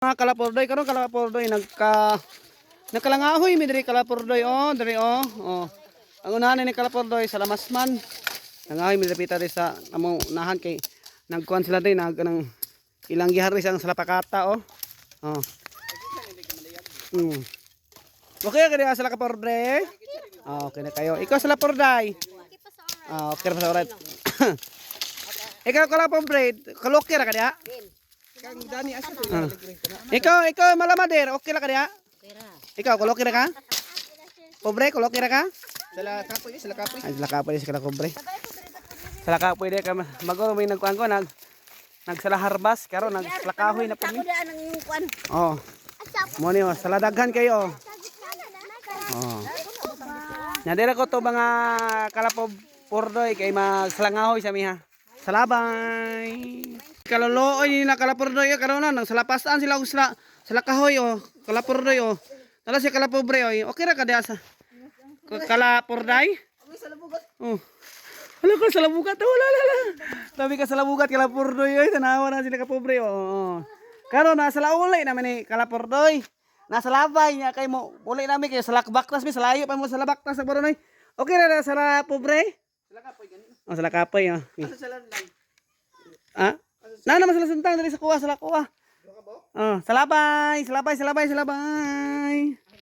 Mga kalapurdoy karon kalapurdoy nagkalangahoy mi diri kalapurdoy diri oh. Ang unahan ni kalapurdoy sa lamasman. Nangahoy mi diri diri sa amo unahan kay nagkuan sila din nang ilang gihari sang salapakata oh. Oh. Okay ka diha sa kalapurdoy. Okay na kayo. Ikaw sa lapurday. Okay pa sa orat. Ikaw kalapurdoy, kalokir ka diha? Kang Dani asa to. Ikaw malamader, okay ra ka diha? Ikaw kolokir ka? Pobre kolokir ka? Sala kapoy, sala kapoy. Ay sila kapoy sila pobre. Sila kapoy de ka magoro may nagkuan ko nagsala harbas karon naglakahoy na pumi. Oh. Mo ni sala daghan kayo. Oh. Nyadira ko to mga kalapob pordoy kay magsalangahoy sa miha. Salabay. Kalolooy ni na kalapurdoy karon nang salapasan sila kahoy kalapurdoy Tala si kalapobre okay ra ka diha sa kalapurday? Oh. Hala ka sa labugat wala. Tabi ka sa labugat kalapurdoy tanawa na sila kapobre Karon na sa laulay naman ni kalapurdoy. Nasa labay niya kay mo uli namin kay sa lakbaktas mi sa layo pa mo sa labaktas sa baronoy. Okay ra sa pobre? Sala kapoy gani. Sala kapoy Asa sala lang. Ah? Na naman sila suntang dali sa kuha. Salabay.